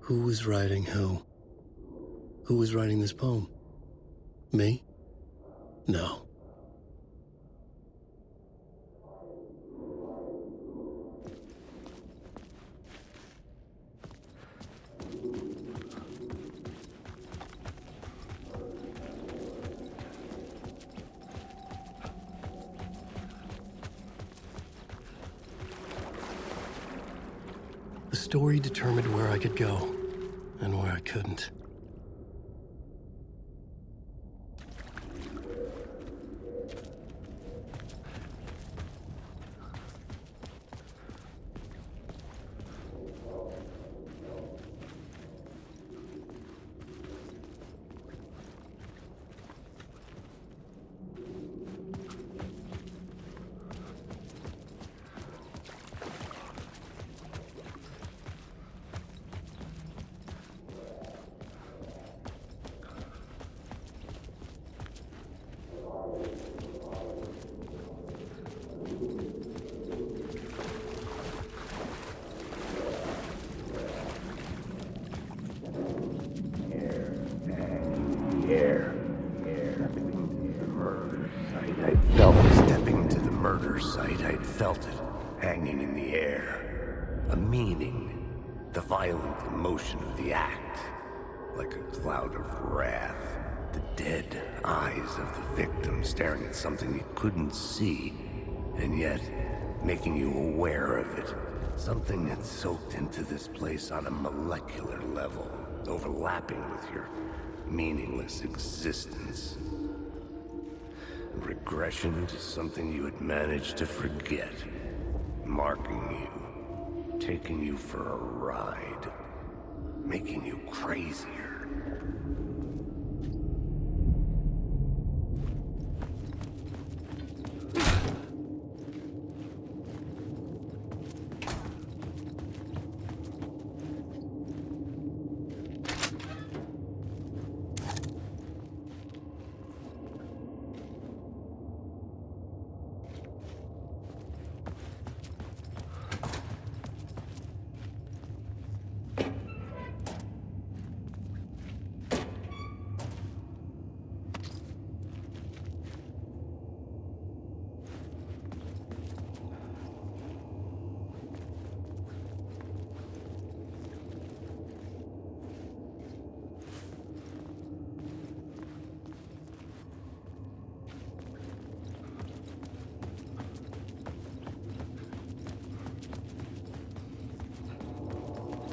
Who was writing who? Who was writing this poem? Me? No. The story determined where I could go and where I couldn't. I'd felt it, hanging in the air. A meaning, the violent emotion of the act. Like a cloud of wrath, the dead eyes of the victim staring at something you couldn't see, and yet making you aware of it. Something that soaked into this place on a molecular level, overlapping with your meaningless existence. Regression to something you had managed to forget, marking you, taking you for a ride, making you crazier.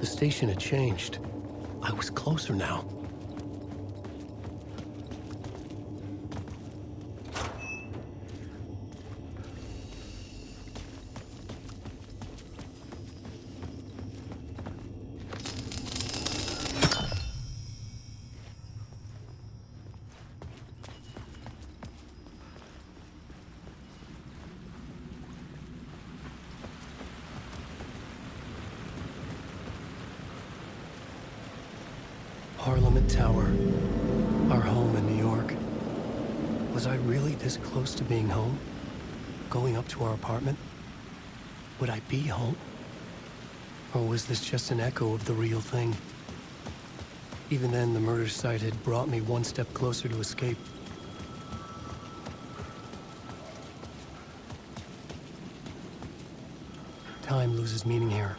The station had changed. I was closer now. Parliament Tower, our home in New York. Was I really this close to being home? Going up to our apartment? Would I be home? Or was this just an echo of the real thing? Even then, the murder site had brought me one step closer to escape. Time loses meaning here.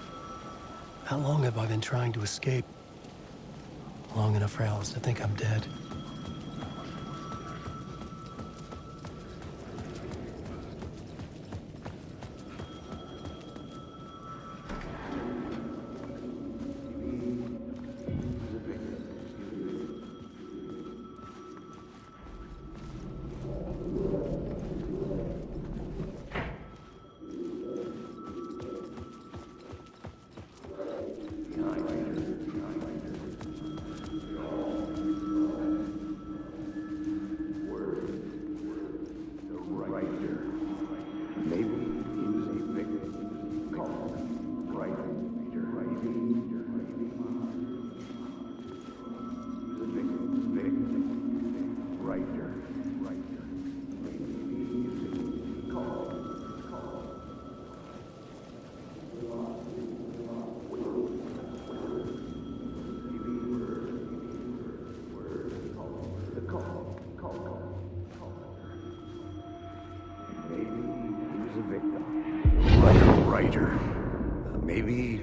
How long have I been trying to escape? Long enough for Alice to think I'm dead.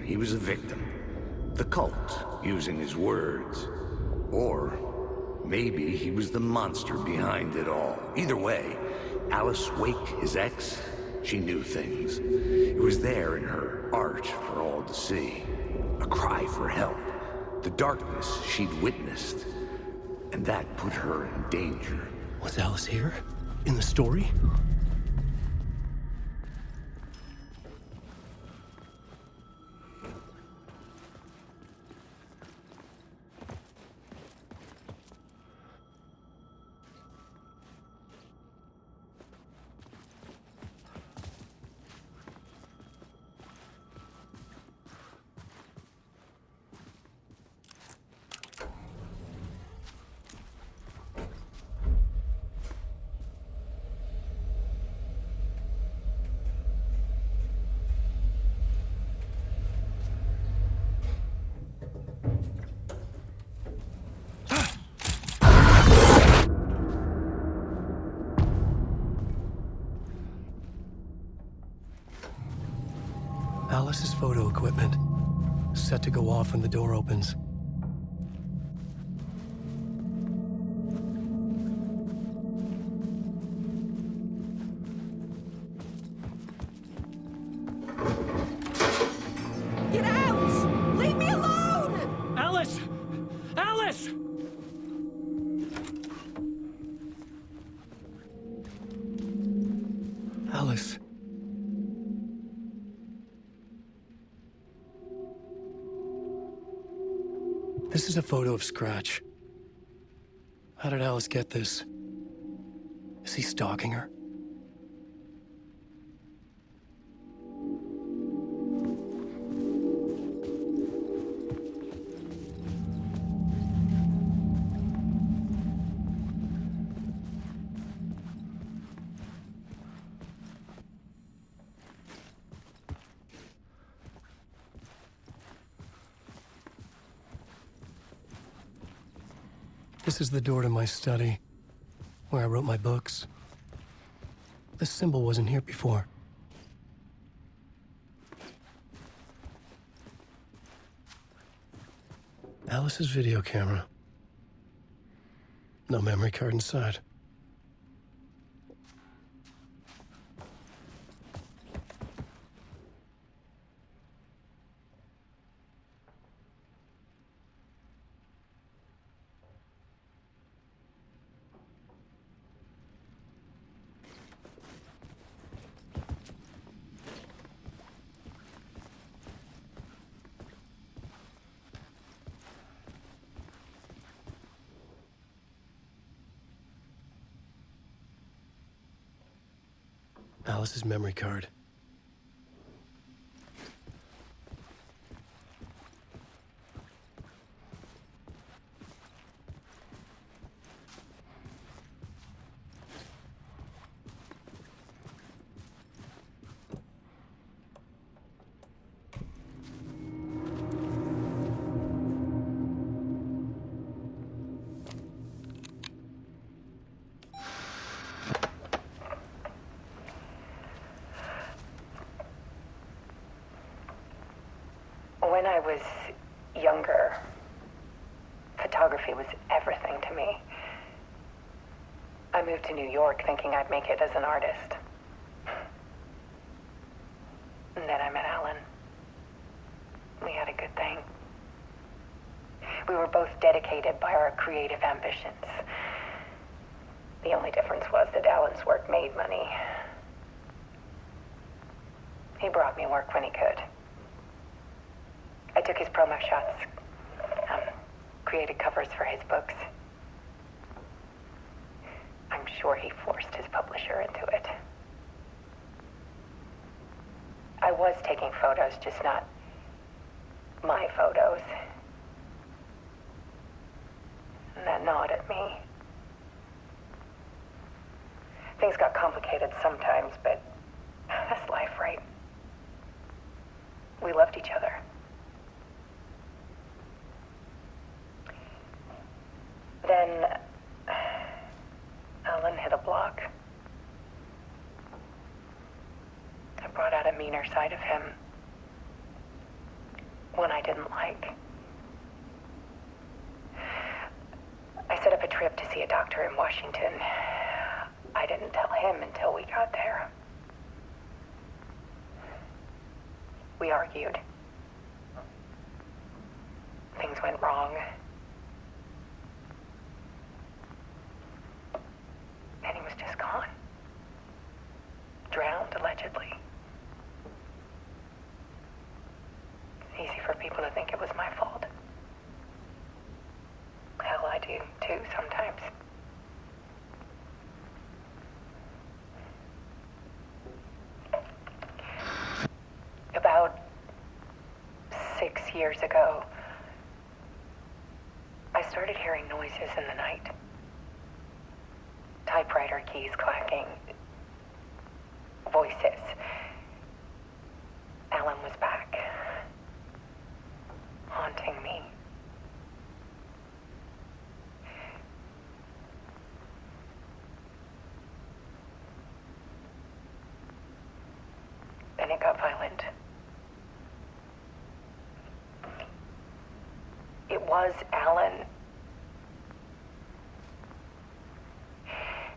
he was a victim. The cult, using his words. Or maybe he was the monster behind it all. Either way, Alice Wake, his ex, she knew things. It was there in her art for all to see. A cry for help. The darkness she'd witnessed. And that put her in danger. Was Alice here? In the story? Alice's photo equipment, set to go off when the door opens. Get out! Leave me alone! Alice! Alice! Alice. This is a photo of Scratch. How did Alice get this? Is he stalking her? This is the door to my study, where I wrote my books. This symbol wasn't here before. Alice's video camera. No memory card inside. Alice's memory card. When I was younger, photography was everything to me. I moved to New York thinking I'd make it as an artist. And then I met Alan. We had a good thing. We were both dedicated by our creative ambitions. The only difference was that Alan's work made money. He brought me work when he could. I took his promo shots, created covers for his books. I'm sure he forced his publisher into it. I was taking photos, just not my photos. And that gnawed at me. Things got complicated sometimes, but that's life, right? We loved each other. Then Alan hit a block. I brought out a meaner side of him. one I didn't like. I set up a trip to see a doctor in Washington. I didn't tell him until we got there. We argued. Things went wrong. And he was just gone. Drowned, allegedly. It's easy for people to think it was my fault. Hell, I do too sometimes. About 6 years ago, I started hearing noises in the night. Typewriter keys clacking. Voices. Alan was back. Haunting me. Then it got violent. It was Alan.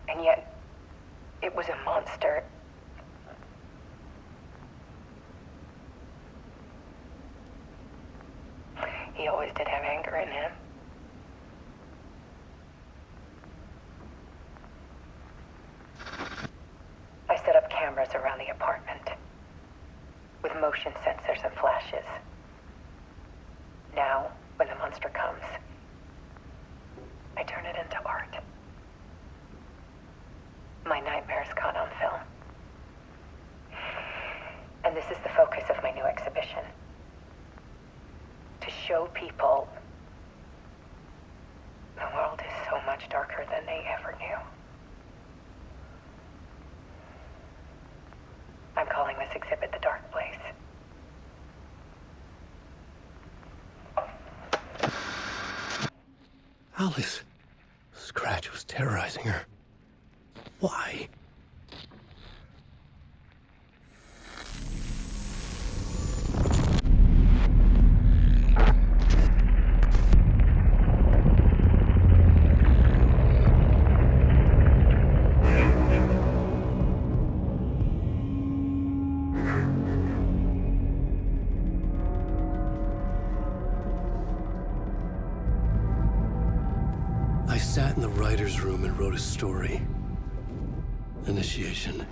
And yet, it was a monster. He always did have anger in him. I set up cameras around the apartment with motion sensors and flashes. Now, when the monster comes, I turn it into art. My nightmares caught on film. And this is the focus of my new exhibition. To show people the world is so much darker than they ever knew. I'm calling this exhibit The Dark Place. Alice. Scratch was terrorizing her. Why? I sat in the writer's room and wrote a story. Initiation.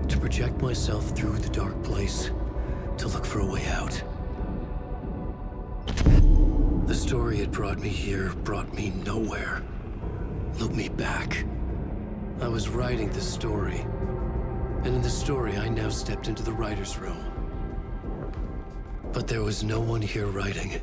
To project myself through the dark place, to look for a way out. The story had brought me here, brought me nowhere. Looked me back. I was writing the story. And in the story, I now stepped into the writer's room. But there was no one here writing it.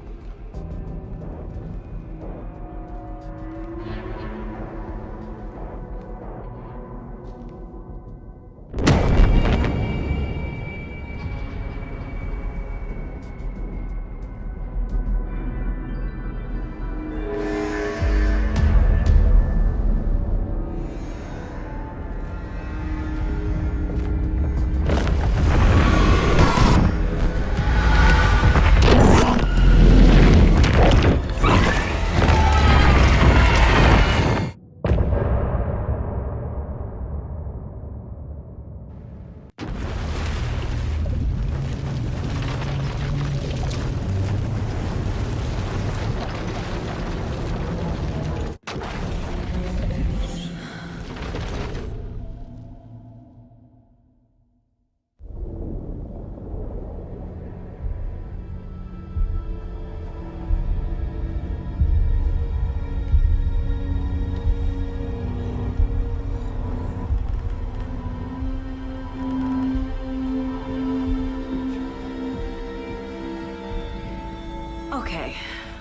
Okay,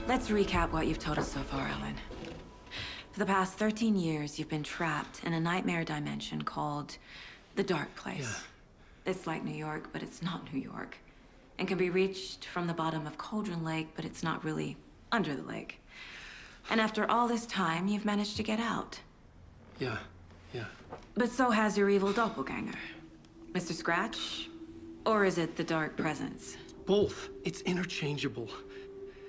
let's recap what you've told us so far, Alan. For the past 13 years, you've been trapped in a nightmare dimension called the Dark Place. Yeah. It's like New York, but it's not New York. And can be reached from the bottom of Cauldron Lake, but it's not really under the lake. And after all this time, you've managed to get out. Yeah. But so has your evil doppelganger. Mr. Scratch? Or is it the Dark Presence? Both. It's interchangeable.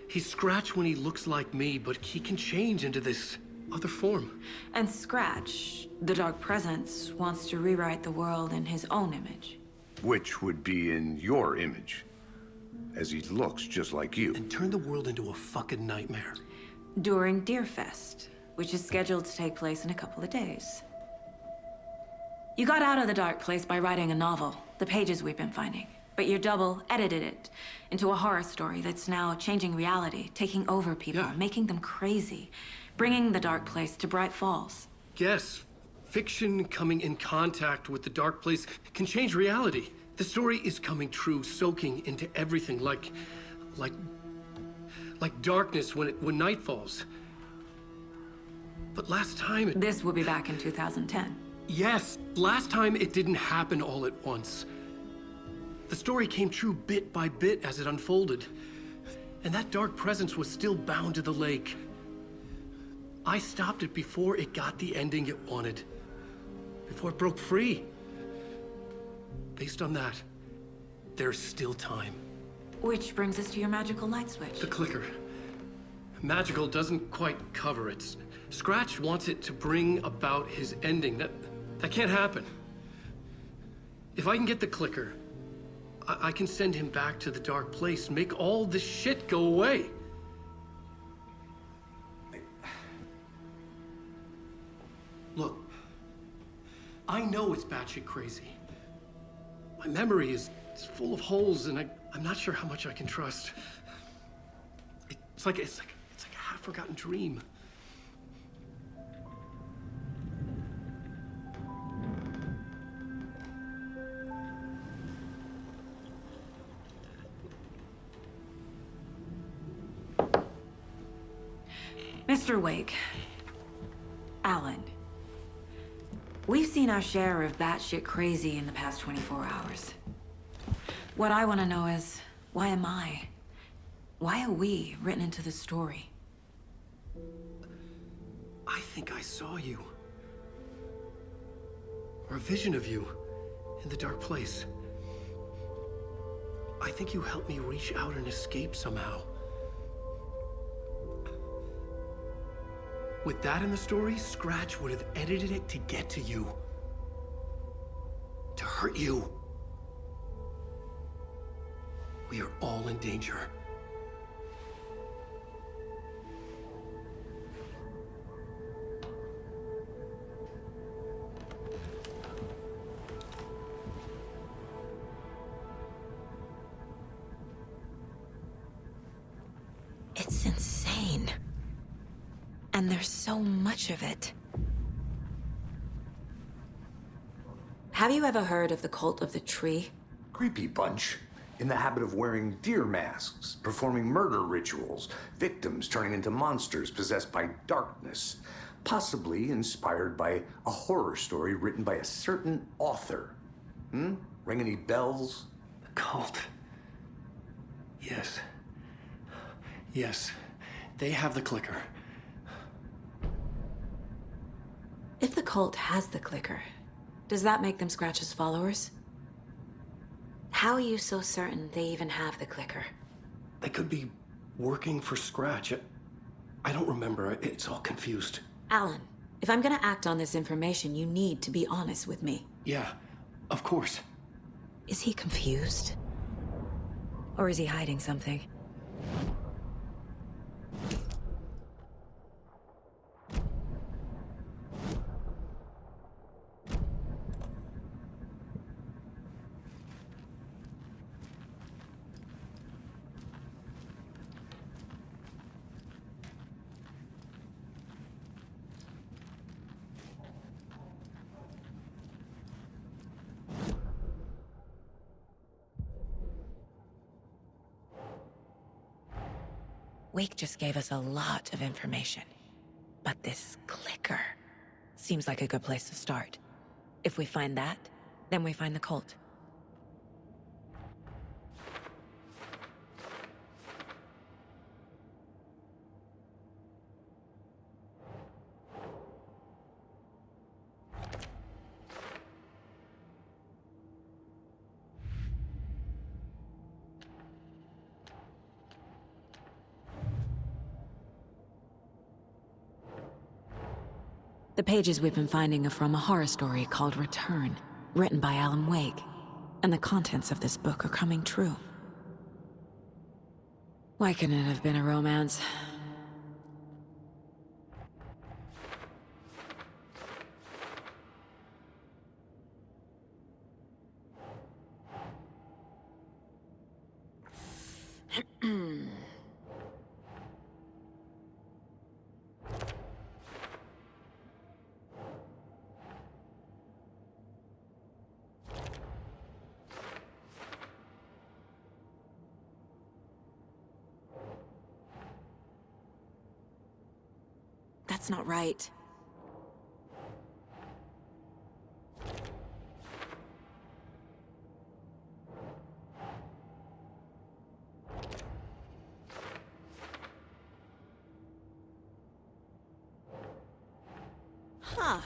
He's Scratch when he looks like me, but he can change into this other form. And Scratch, the Dark Presence, wants to rewrite the world in his own image. Which would be in your image, as he looks just like you. And turn the world into a fucking nightmare. During Deerfest, which is scheduled to take place in a couple of days. You got out of the dark place by writing a novel, the pages we've been finding. But your double edited it into a horror story that's now changing reality, taking over people, making them crazy, bringing the dark place to Braight-Fallz. Yes, fiction coming in contact with the dark place can change reality. The story is coming true, soaking into everything like darkness when night falls. But last time This will be back in 2010. Yes, last time it didn't happen all at once. The story came true bit by bit as it unfolded. And that dark presence was still bound to the lake. I stopped it before it got the ending it wanted. Before it broke free. Based on that, there's still time. Which brings us to your magical light switch. The clicker. Magical doesn't quite cover it. Scratch wants it to bring about his ending. That can't happen. If I can get the clicker, I can send him back to the dark place, make all this shit go away. Look, I know it's batshit crazy. My memory is full of holes, and I'm not sure how much I can trust. It's like a half-forgotten dream. Mr. Wake, Alan, we've seen our share of batshit crazy in the past 24 hours. What I want to know is, why am I? Why are we written into the story? I think I saw you. Or a vision of you in the dark place. I think you helped me reach out and escape somehow. With that in the story, Scratch would have edited it to get to you. To hurt you. We are all in danger. It's insane. And there's so much of it. Have you ever heard of the Cult of the Tree? Creepy bunch. In the habit of wearing deer masks, performing murder rituals, victims turning into monsters possessed by darkness, possibly inspired by a horror story written by a certain author. Ring any bells? The cult. Yes. Yes. They have the clicker. If the cult has the clicker, does that make them Scratch's followers? How are you so certain they even have the clicker? They could be working for Scratch. I don't remember. It's all confused. Alan, if I'm gonna act on this information, you need to be honest with me. Yeah, of course. Is he confused? Or is he hiding something? Wake just gave us a lot of information. But this clicker seems like a good place to start. If we find that, then we find the cult. The pages we've been finding are from a horror story called Return, written by Alan Weyk. And the contents of this book are coming true. Why couldn't it have been a romance? That's not right. Huh.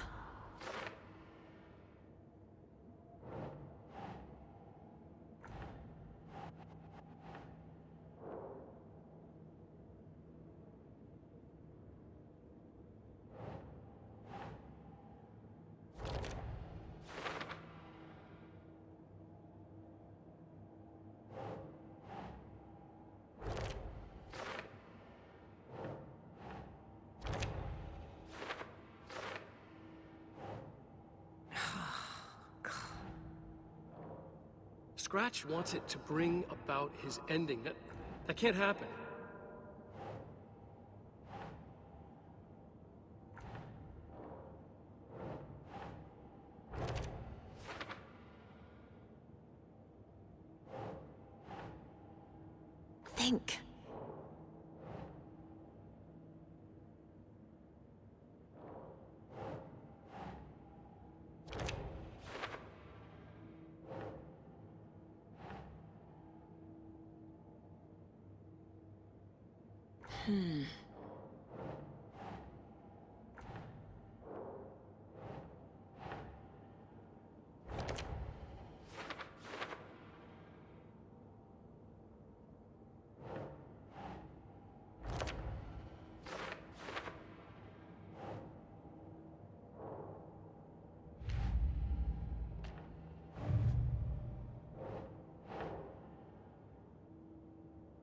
Scratch wants it to bring about his ending. That can't happen. Think.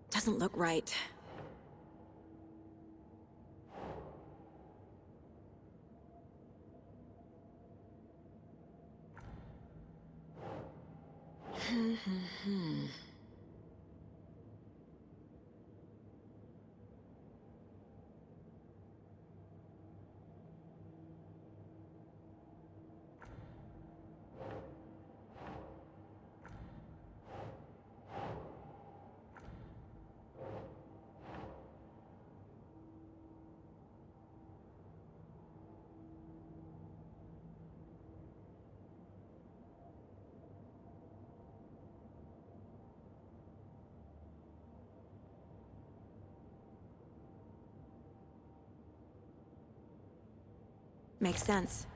Doesn't look right. Makes sense.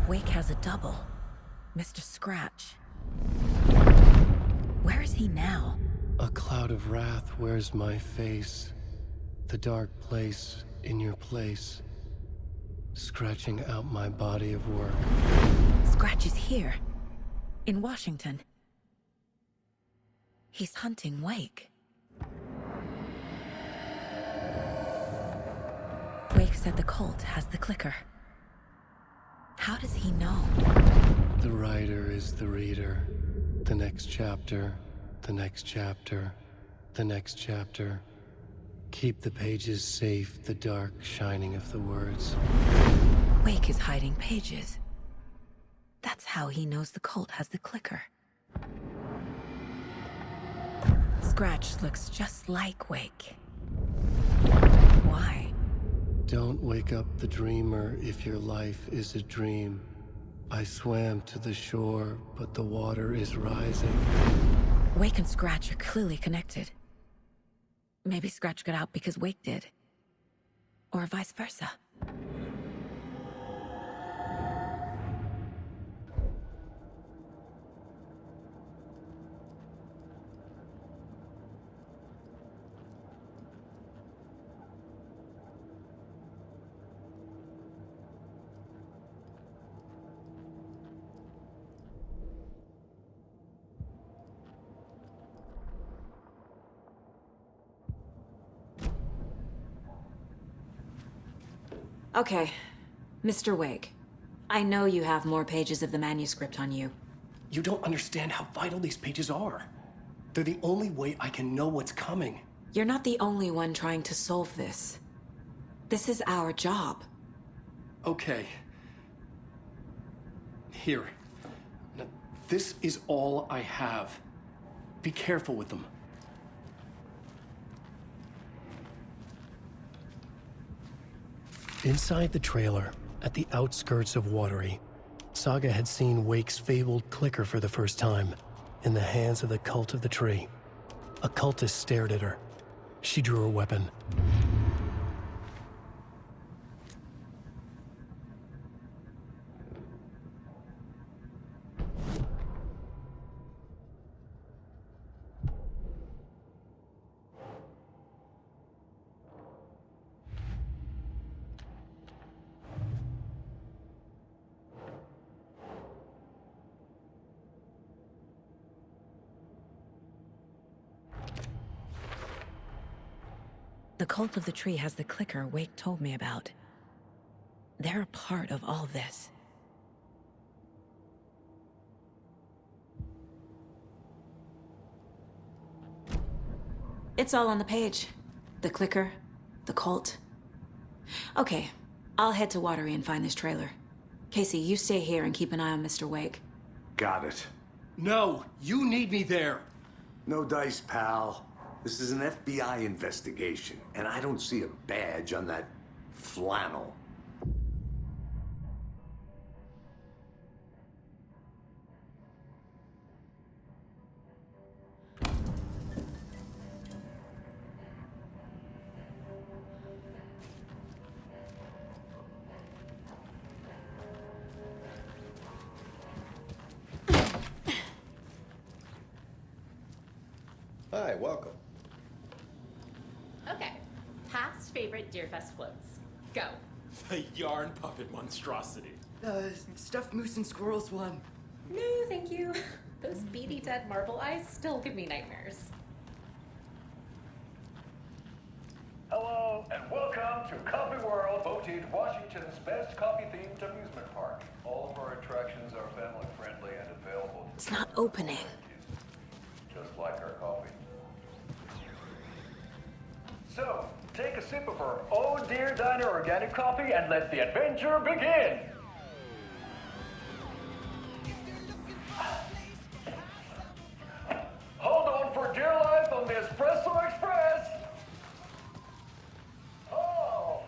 Wake has a double. Mr. Scratch. Where is he now? A cloud of wrath wears my face. The dark place in your place. Scratching out my body of work. Scratch is here. In Washington. He's hunting Wake. Wake said the cult has the clicker. How does he know? The writer is the reader. The next chapter, the next chapter, the next chapter. Keep the pages safe, the dark shining of the words. Wake is hiding pages. That's how he knows the cult has the clicker. Scratch looks just like Wake. Why? Don't wake up the dreamer if your life is a dream. I swam to the shore, but the water is rising. Wake and Scratch are clearly connected. Maybe Scratch got out because Wake did. Or vice versa. Okay, Mr. Wake. I know you have more pages of the manuscript on you. You don't understand how vital these pages are. They're the only way I can know what's coming. You're not the only one trying to solve this. This is our job. Okay. Here. Now, this is all I have. Be careful with them. Inside the trailer, at the outskirts of Watery, Saga had seen Wake's fabled clicker for the first time, in the hands of the Cult of the Tree. A cultist stared at her. She drew her weapon. The Cult of the Tree has the clicker Wake told me about. They're a part of all this. It's all on the page. The clicker, the cult. Okay, I'll head to Watery and find this trailer. Casey, you stay here and keep an eye on Mr. Wake. Got it. No, you need me there. No dice, pal. This is an FBI investigation, and I don't see a badge on that flannel. Hi, welcome. Okay. Past favorite Deerfest floats. Go. The yarn puppet monstrosity. Stuffed moose and squirrels one. No, thank you. Those beady dead marble eyes still give me nightmares. Hello, and welcome to Coffee World, voted Washington's best coffee-themed amusement park. All of our attractions are family-friendly and available. It's not opening. Just like our coffee. So, take a sip of our Oh Dear Diner organic coffee and let the adventure begin! Hold on for dear life on the Espresso Express! Oh!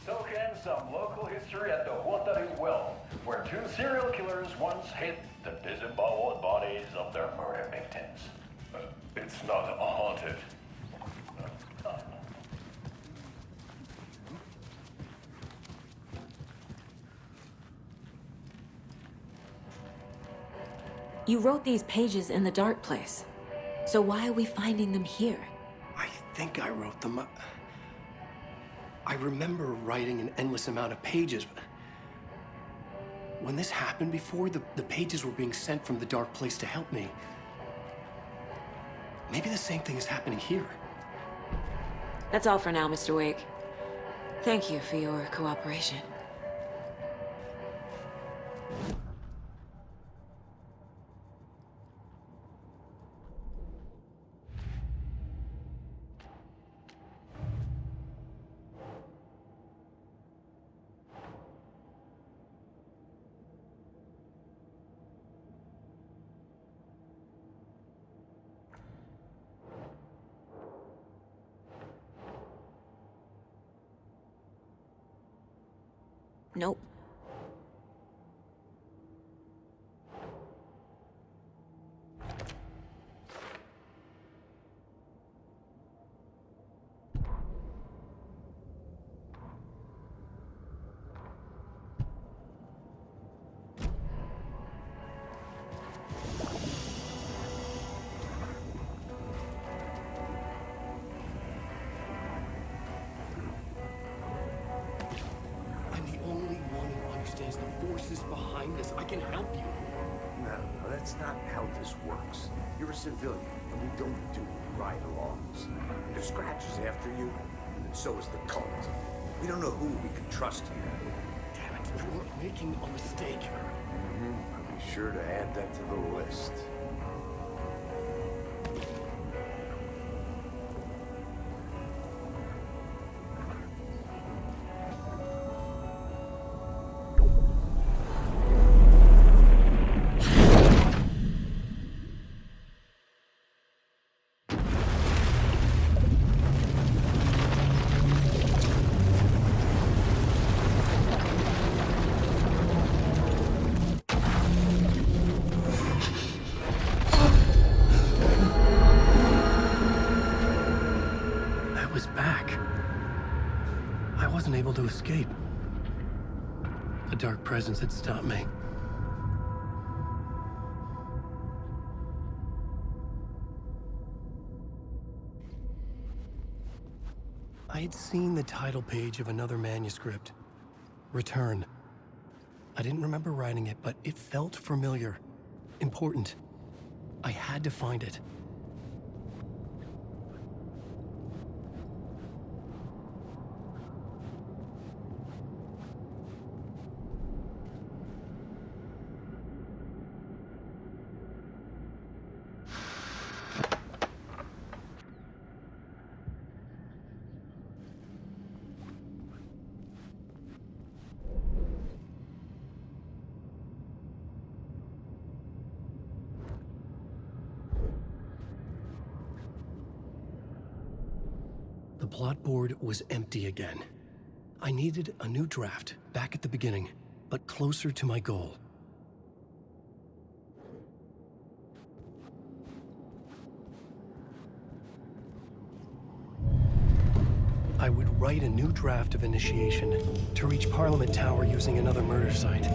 Soak in some local history at the Watery Well, where two serial killers once hid the disemboweled bodies of their murder victims. It's not haunted. You wrote these pages in the dark place. So why are we finding them here? I think I wrote them. I remember writing an endless amount of pages, but when this happened before, the pages were being sent from the dark place to help me. Maybe the same thing is happening here. That's all for now, Mr. Wake. Thank you for your cooperation. Nope. the forces behind this. I can help you. No, that's not how this works. You're a civilian, and we don't do ride-alongs. And if Scratch is after you, then so is the cult. We don't know who we can trust here. Damn it, you're making a mistake. I'll be sure to add that to the list. Able to escape. A dark presence had stopped me. I had seen the title page of another manuscript, Return. I didn't remember writing it, but it felt familiar, important. I had to find it. The plot board was empty again. I needed a new draft, back at the beginning, but closer to my goal. I would write a new draft of initiation to reach Parliament Tower using another murder site.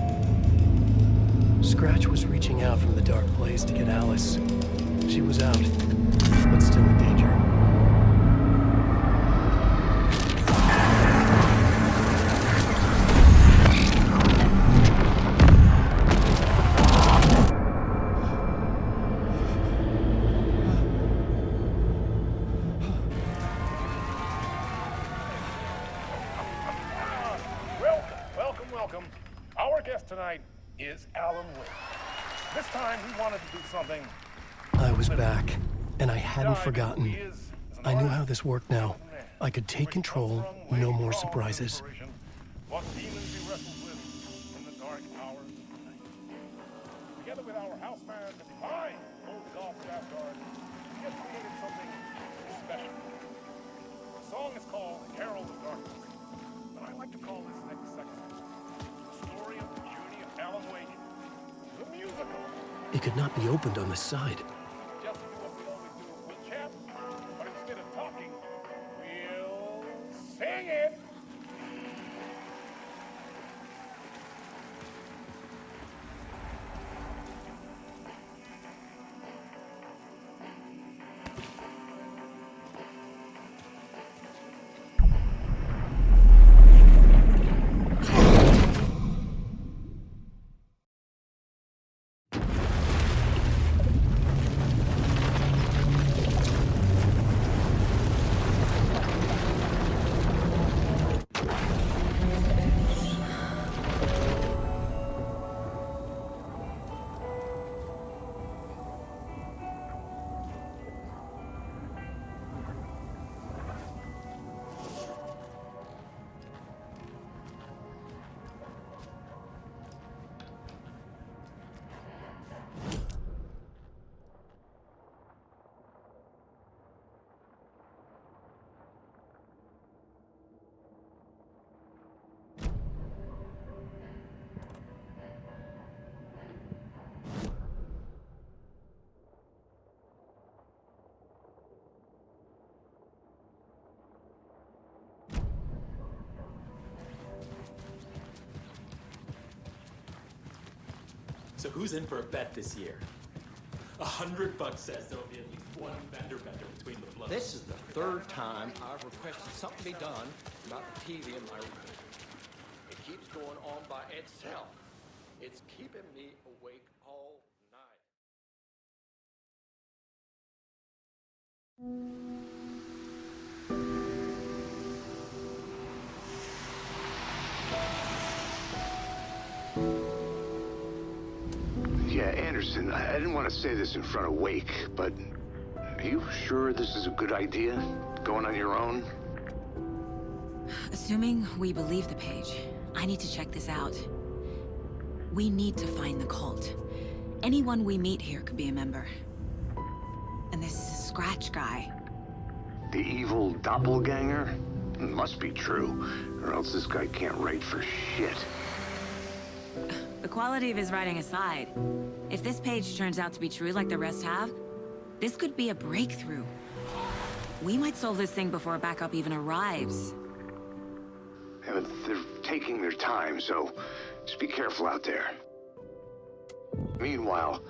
Scratch was reaching out from the dark place to get Alice. She was out, but still in danger. Welcome. Our guest tonight is Alan Weyk. This time he wanted to do something. I was back, and I hadn't forgotten. I knew how this worked now. I could take control, no more surprises. What demons he wrestles with in the dark hours of the night. Together with our house band, the divine old golf draft guard, he has created something special. The song is called Herald of Darkness, but I like to call this next section the story of the journey of Alan Weyk, the musical. It could not be opened on the side. Just do what we always do. We'll chat, but instead of talking, we'll sing it. So who's in for a bet this year? $100 says there'll be at least one vendor between the blows. This is the third time I've requested something be done about the TV in my room. It keeps going on by itself. It's keeping me awake all night. Yeah, Anderson, I didn't want to say this in front of Wake, but are you sure this is a good idea? Going on your own? Assuming we believe the page, I need to check this out. We need to find the cult. Anyone we meet here could be a member. And this Scratch guy. The evil doppelganger? Must be true, or else this guy can't write for shit. The quality of his writing aside, if this page turns out to be true like the rest have, this could be a breakthrough. We might solve this thing before backup even arrives. Yeah, but they're taking their time, so just be careful out there. Meanwhile,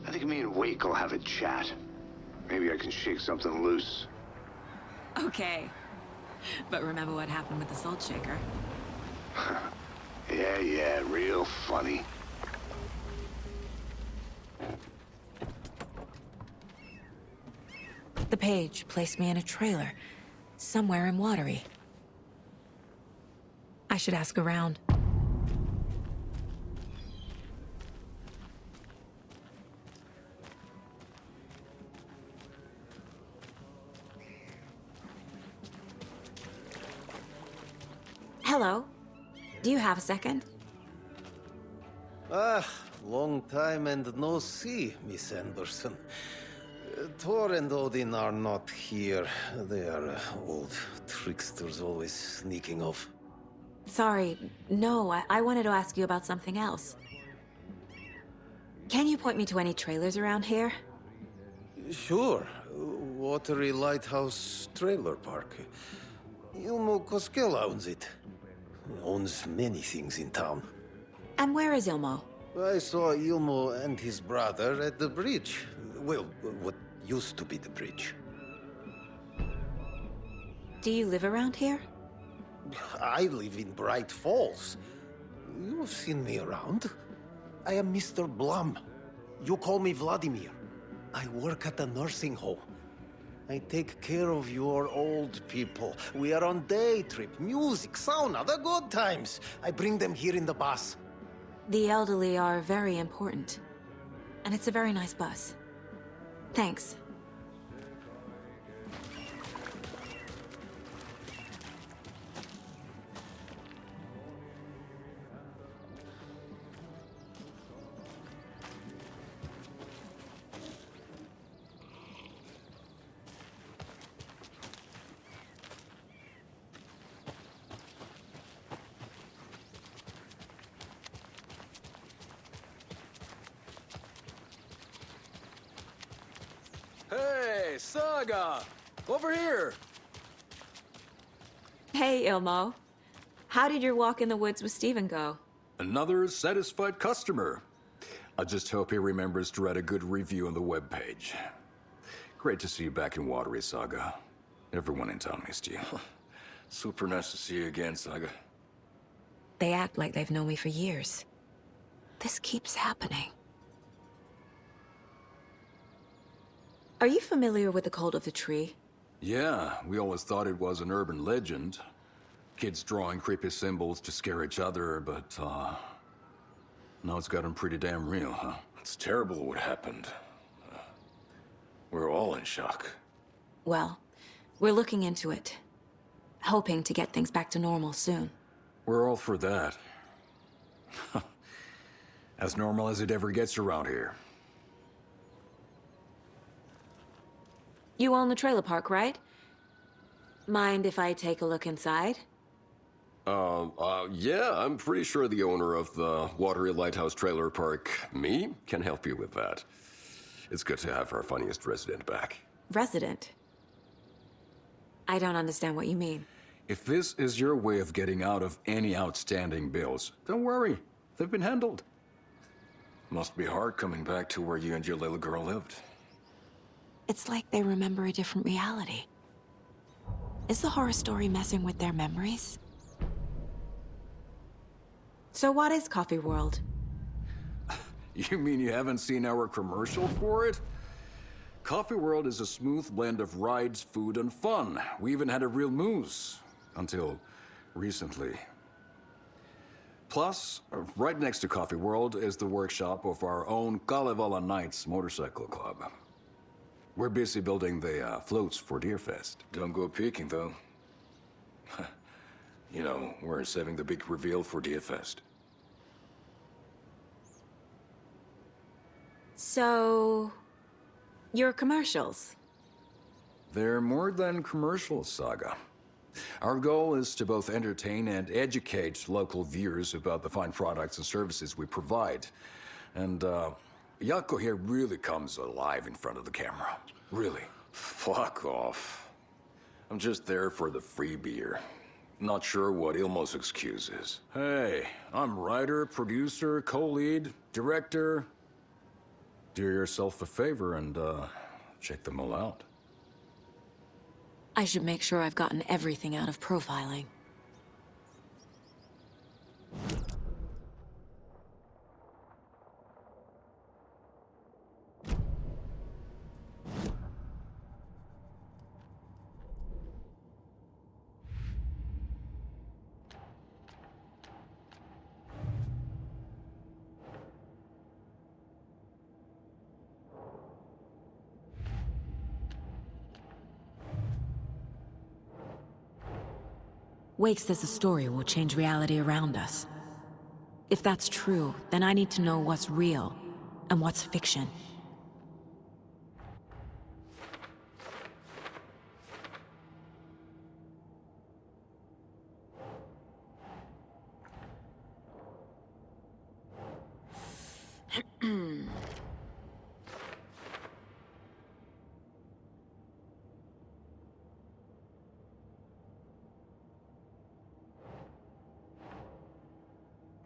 I think me and Wake will have a chat. Maybe I can shake something loose. Okay. But remember what happened with the salt shaker? Yeah, real funny. The page placed me in a trailer, somewhere in Watery. I should ask around. Hello. Do you have a second? Ah, long time and no see, Miss Anderson. Thor and Odin are not here. They are old tricksters always sneaking off. Sorry, no, I wanted to ask you about something else. Can you point me to any trailers around here? Sure. Watery Lighthouse Trailer Park. Ilmo Koskela owns it. Owns many things in town. And where is Ilmo? I saw Ilmo and his brother at the bridge. Well, what used to be the bridge. Do you live around here? I live in Braight-Fålls. You've seen me around. I am Mr. Blum. You call me Vladimir. I work at a nursing home. I take care of your old people. We are on day trip, music, sauna, the good times. I bring them here in the bus. The elderly are very important. And it's a very nice bus. Thanks. Hey, Saga! Over here! Hey, Ilmo. How did your walk in the woods with Steven go? Another satisfied customer. I just hope he remembers to write a good review on the webpage. Great to see you back in Watery, Saga. Everyone in town missed you. Super nice to see you again, Saga. They act like they've known me for years. This keeps happening. Are you familiar with the Cult of the Tree? Yeah, we always thought it was an urban legend. Kids drawing creepy symbols to scare each other, but, now it's gotten pretty damn real, huh? It's terrible what happened. We're all in shock. Well, we're looking into it. Hoping to get things back to normal soon. We're all for that. As normal as it ever gets around here. You own the trailer park, right? Mind if I take a look inside? Yeah, I'm pretty sure the owner of the Watery Lighthouse Trailer Park, me, can help you with that. It's good to have our funniest resident back. Resident? I don't understand what you mean. If this is your way of getting out of any outstanding bills, don't worry. They've been handled. Must be hard coming back to where you and your little girl lived. It's like they remember a different reality. Is the horror story messing with their memories? So what is Coffee World? You mean you haven't seen our commercial for it? Coffee World is a smooth blend of rides, food, and fun. We even had a real moose. Until recently. Plus, right next to Coffee World is the workshop of our own Kalevala Knights motorcycle club. We're busy building the floats for Deerfest. Don't go peeking, though. You know, we're saving the big reveal for Deerfest. So... your commercials? They're more than commercials, Saga. Our goal is to both entertain and educate local viewers about the fine products and services we provide. And, Jaakko here really comes alive in front of the camera. Really. Fuck off. I'm just there for the free beer. Not sure what Ilmo's excuse is. Hey, I'm writer, producer, co-lead, director. Do yourself a favor and, check them all out. I should make sure I've gotten everything out of profiling. Wake says the story will change reality around us. If that's true, then I need to know what's real and what's fiction.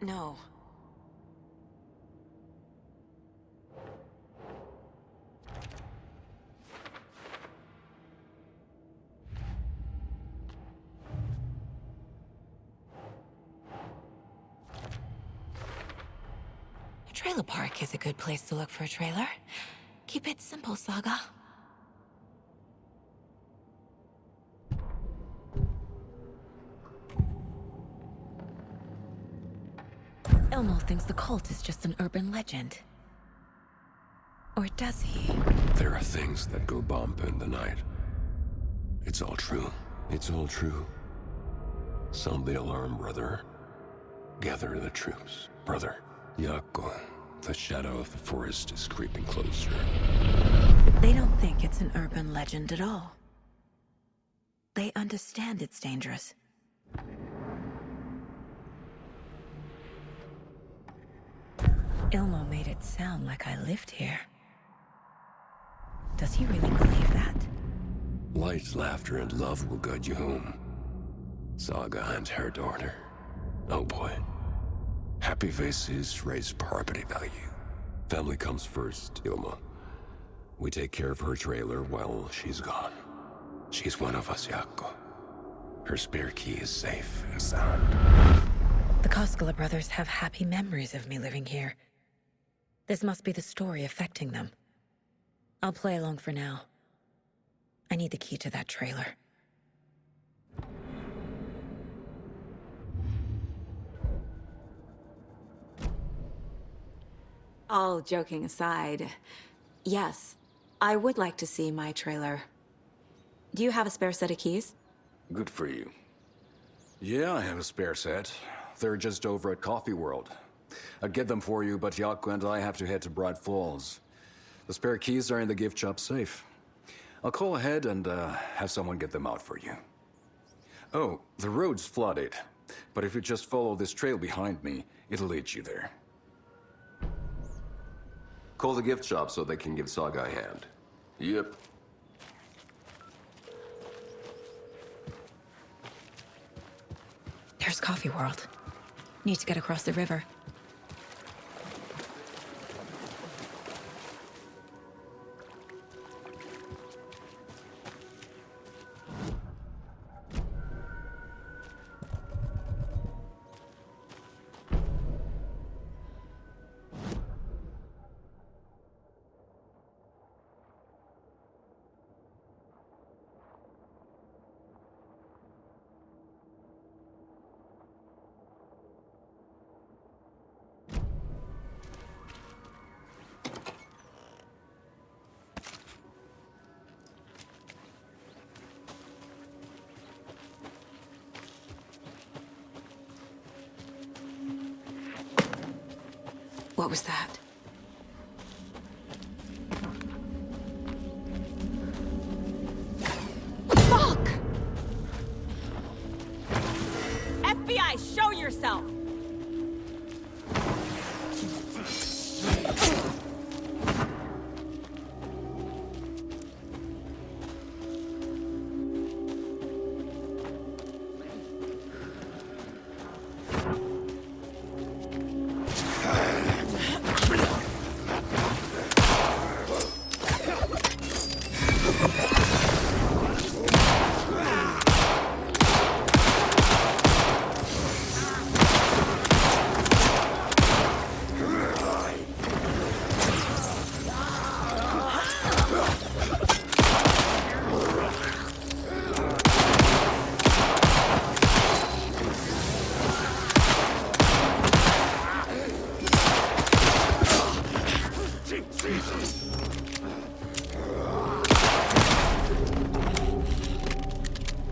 No. A trailer park is a good place to look for a trailer. Keep it simple, Saga. Elmo thinks the cult is just an urban legend. Or does he? There are things that go bump in the night. It's all true. It's all true. Sound the alarm, brother. Gather the troops, brother. Jaakko, the shadow of the forest is creeping closer. They don't think it's an urban legend at all. They understand it's dangerous. Ilmo made it sound like I lived here. Does he really believe that? Light, laughter, and love will guide you home. Saga and her daughter. Oh boy. Happy faces raise property value. Family comes first, Ilma. We take care of her trailer while she's gone. She's one of us, Jaakko. Her spare key is safe and sound. The Koskela brothers have happy memories of me living here. This must be the story affecting them. I'll play along for now. I need the key to that trailer. All joking aside, yes, I would like to see my trailer. Do you have a spare set of keys? Good for you. Yeah, I have a spare set. They're just over at Coffee World. I'd get them for you, but Jaakko and I have to head to Breit-Folls. The spare keys are in the gift shop safe. I'll call ahead and have someone get them out for you. Oh, the road's flooded, but if you just follow this trail behind me, it'll lead you there. Call the gift shop so they can give Saga a hand. Yep. There's Coffee World. Need to get across the river. What was that? Fuck! FBI, show yourself!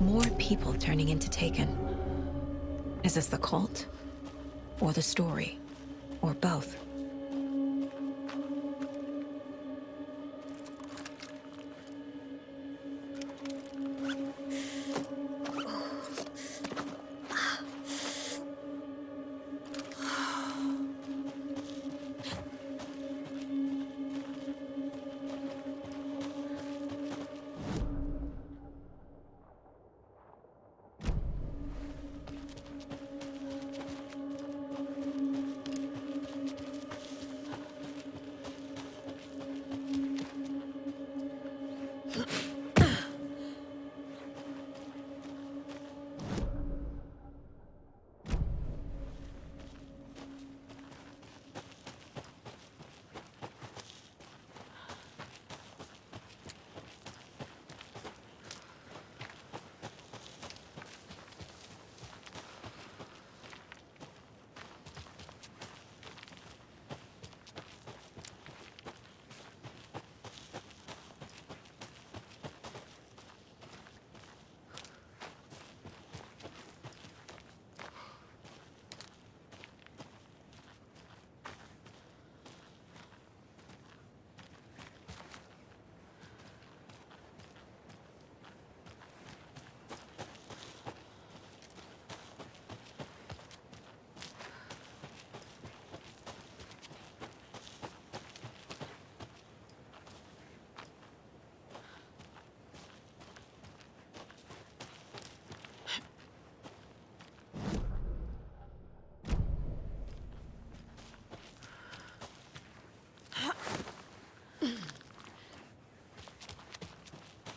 More people turning into Taken. Is this the cult? Or the story? Or both?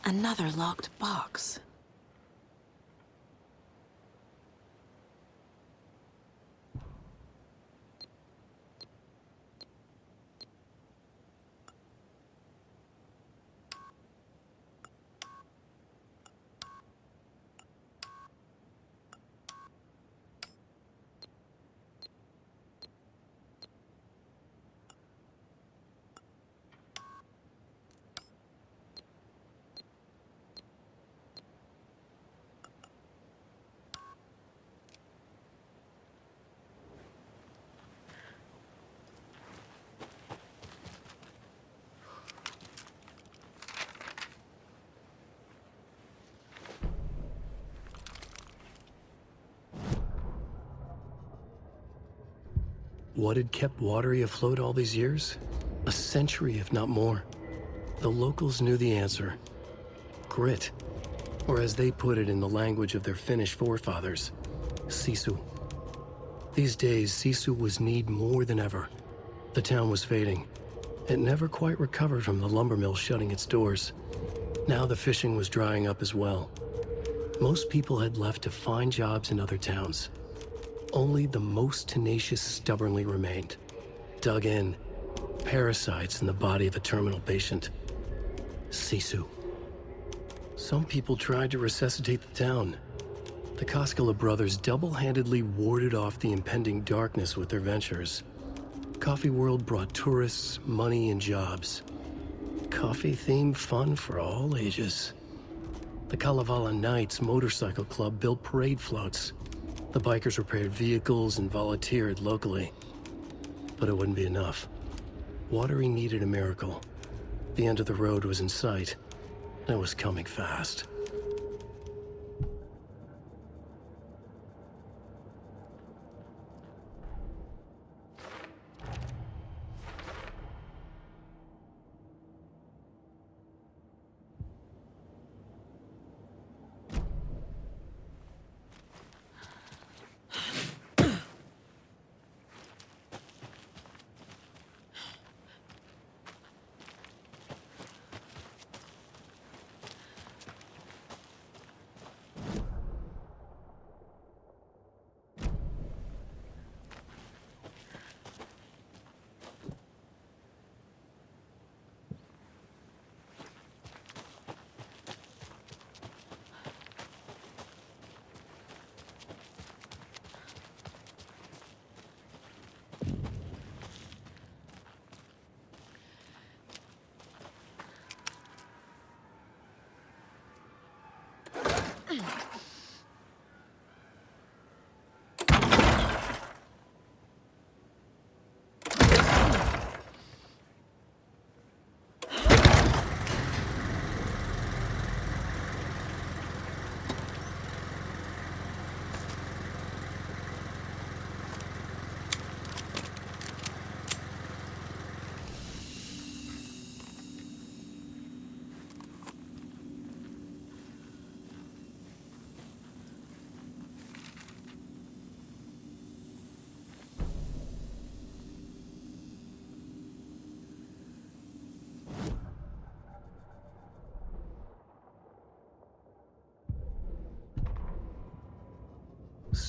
Another locked box. What had kept Watery afloat all these years? A century, if not more. The locals knew the answer. Grit. Or as they put it in the language of their Finnish forefathers, sisu. These days, sisu was needed more than ever. The town was fading. It never quite recovered from the lumber mill shutting its doors. Now the fishing was drying up as well. Most people had left to find jobs in other towns. Only the most tenacious stubbornly remained. Dug in, parasites in the body of a terminal patient. Sisu. Some people tried to resuscitate the town. The Koskela brothers double-handedly warded off the impending darkness with their ventures. Coffee World brought tourists, money, and jobs. Coffee-themed fun for all ages. The Kalevala Knights Motorcycle Club built parade floats. The bikers repaired vehicles and volunteered locally. But it wouldn't be enough. Watery needed a miracle. The end of the road was in sight, and it was coming fast.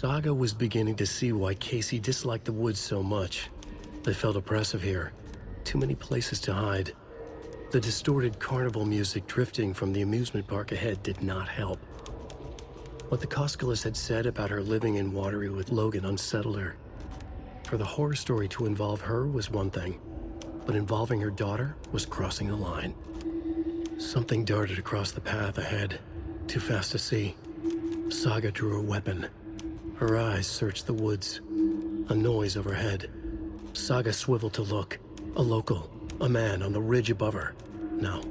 Saga was beginning to see why Casey disliked the woods so much. They felt oppressive here. Too many places to hide. The distorted carnival music drifting from the amusement park ahead did not help. What the Koskalas had said about her living in Watery with Logan unsettled her. For the horror story to involve her was one thing, but involving her daughter was crossing the line. Something darted across the path ahead, too fast to see. Saga drew a weapon. Her eyes searched the woods. A noise overhead. Saga swiveled to look. A local. A man on the ridge above her. No,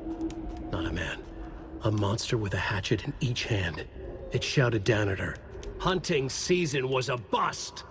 not a man. A monster with a hatchet in each hand. It shouted down at her. Hunting season was a bust!